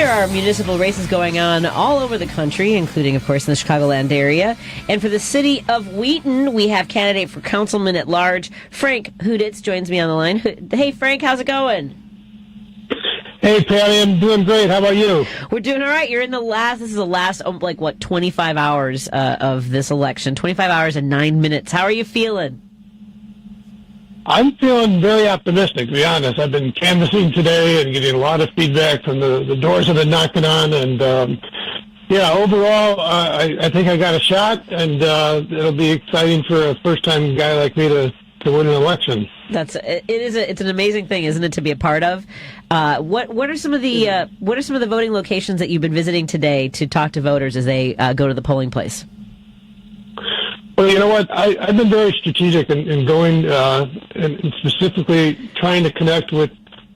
There are municipal races going on all over the country, including, of course, in the Chicagoland area. And for the city of Wheaton, we have candidate for councilman at large, Frank Huditz, joins me on the line. Hey, Frank, how's it going? Hey, Patty, I'm doing great. How about you? We're doing all right. You're in this is the last, 25 hours of this election. 25 hours and 9 minutes. How are you feeling? I'm feeling very optimistic, to be honest. I've been canvassing today and getting a lot of feedback from the doors I've been knocking on. And, overall, I think I got a shot, and it'll be exciting for a first-time guy like me to win an election. It's an amazing thing, isn't it, to be a part of? What are some of the voting locations that you've been visiting today to talk to voters as they go to the polling place? Well, you know what? I've been very strategic in going and specifically trying to connect with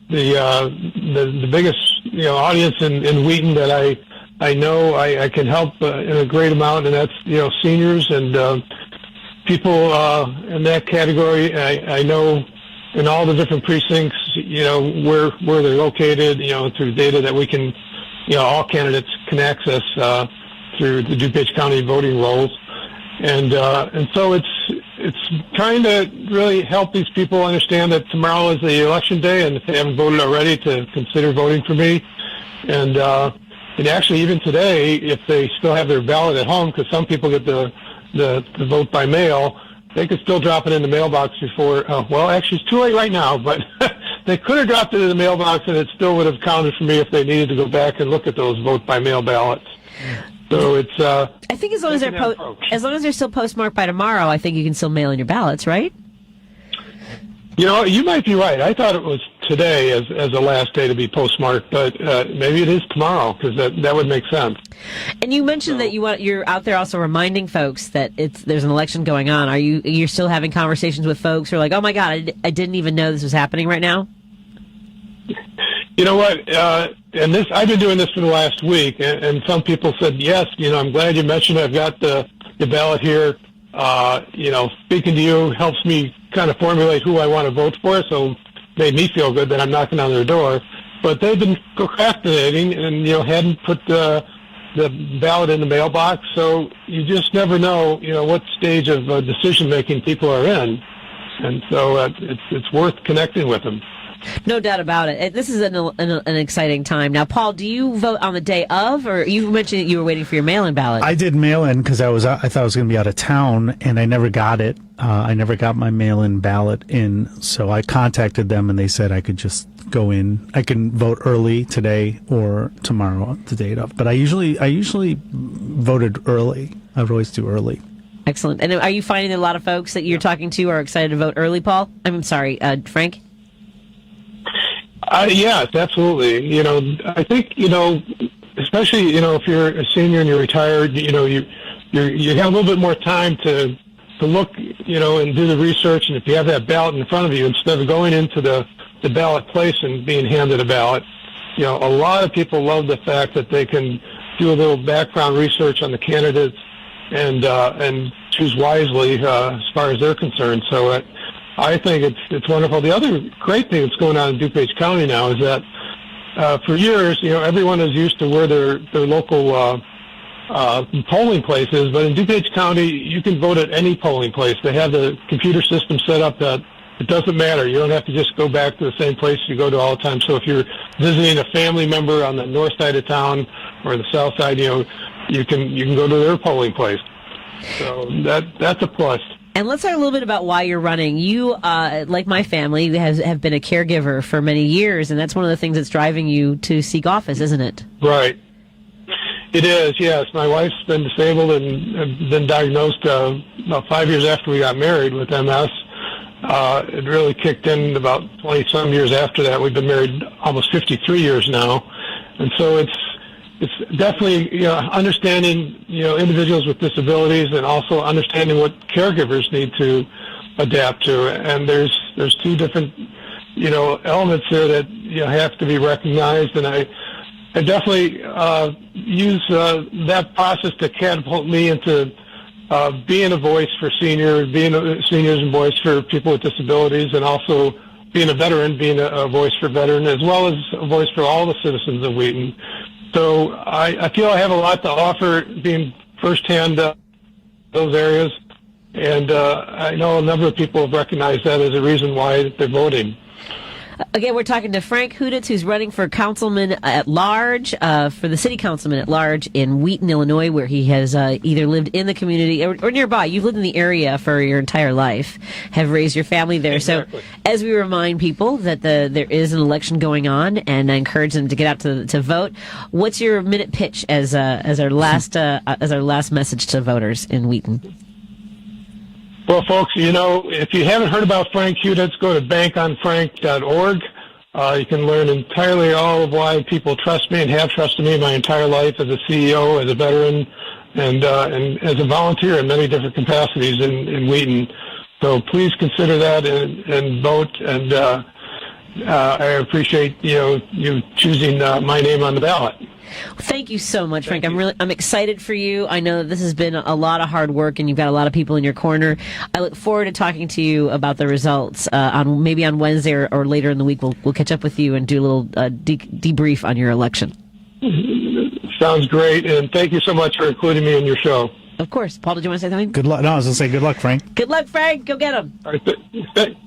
the biggest audience in Wheaton that I know I can help in a great amount, and that's seniors and people in that category. I know in all the different precincts, where they're located, through data that we can, all candidates can access through the DuPage County voting rolls. And so it's trying to really help these people understand that tomorrow is the election day, and if they haven't voted already, to consider voting for me. And actually, even today, if they still have their ballot at home, because some people get the vote by mail, they could still drop it in the mailbox before. Actually, it's too late right now, but they could have dropped it in the mailbox, and it still would have counted for me if they needed to go back and look at those vote by mail ballots. So it's. I think as long as they're still postmarked by tomorrow, I think you can still mail in your ballots, right? You might be right. I thought it was today as the last day to be postmarked, but maybe it is tomorrow, because that would make sense. And you mentioned that you're out there also reminding folks that there's an election going on. You're still having conversations with folks who are like, oh my God, I didn't even know this was happening right now? You know what? And I've been doing this for the last week, and some people said, yes, I'm glad you mentioned it. I've got the ballot here. Speaking to you helps me kind of formulate who I want to vote for, so made me feel good that I'm knocking on their door. But they've been procrastinating and, hadn't put the ballot in the mailbox, so you just never know, what stage of decision-making people are in. And so it's worth connecting with them. No doubt about it. This is an exciting time. Now, Paul, do you vote on the day of, or you mentioned that you were waiting for your mail-in ballot? I did mail-in because I thought I was going to be out of town, and I never got it. I never got my mail-in ballot in, so I contacted them, and they said I could just go in. I can vote early today or tomorrow, the date of. But I usually voted early. I would always do early. Excellent. And are you finding that a lot of folks that you're talking to are excited to vote early, Paul? I'm sorry, Frank? Yes, absolutely. I think, especially, if you're a senior and you're retired, you have a little bit more time to look, and do the research. And if you have that ballot in front of you, instead of going into the ballot place and being handed a ballot, a lot of people love the fact that they can do a little background research on the candidates and choose wisely as far as they're concerned. So I think it's wonderful. The other great thing that's going on in DuPage County now is that for years, everyone is used to where their local polling place is, but in DuPage County, you can vote at any polling place. They have the computer system set up that it doesn't matter. You don't have to just go back to the same place you go to all the time. So if you're visiting a family member on the north side of town or the south side, you can go to their polling place. So that's a plus. And let's talk a little bit about why you're running. You, like my family, have been a caregiver for many years, and that's one of the things that's driving you to seek office, isn't it? Right. It is, yes. My wife's been disabled and been diagnosed about 5 years after we got married with MS. It really kicked in about 20-some years after that. We've been married almost 53 years now. And so it's definitely, understanding, individuals with disabilities, and also understanding what caregivers need to adapt to. And there's two different, elements there that have to be recognized. And I definitely use that process to catapult me into being a voice for seniors, seniors and voice for people with disabilities, and also being a veteran, being a voice for veterans, as well as a voice for all the citizens of Wheaton. So I feel I have a lot to offer, being firsthand those areas, and I know a number of people have recognized that as a reason why they're voting. Again, we're talking to Frank Huditz, who's running for councilman at large, for the city councilman at large in Wheaton, Illinois, where he has either lived in the community or nearby. You've lived in the area for your entire life, have raised your family there. Exactly. So as we remind people that there is an election going on, and I encourage them to get out to vote, what's your minute pitch as our last message to voters in Wheaton? Well, folks, if you haven't heard about Frank Huditz, go to bankonfrank.org. You can learn entirely all of why people trust me and have trusted me my entire life as a CEO, as a veteran, and as a volunteer in many different capacities in Wheaton. So please consider that and vote. And I appreciate you choosing my name on the ballot. Thank you so much, Frank. I'm excited for you. I know that this has been a lot of hard work, and you've got a lot of people in your corner. I look forward to talking to you about the results on Wednesday or later in the week. We'll catch up with you and do a little debrief on your election. Sounds great, and thank you so much for including me in your show. Of course. Paul, did you want to say something? Good luck. No, I was going to say good luck, Frank. Good luck, Frank. Go get him. All right,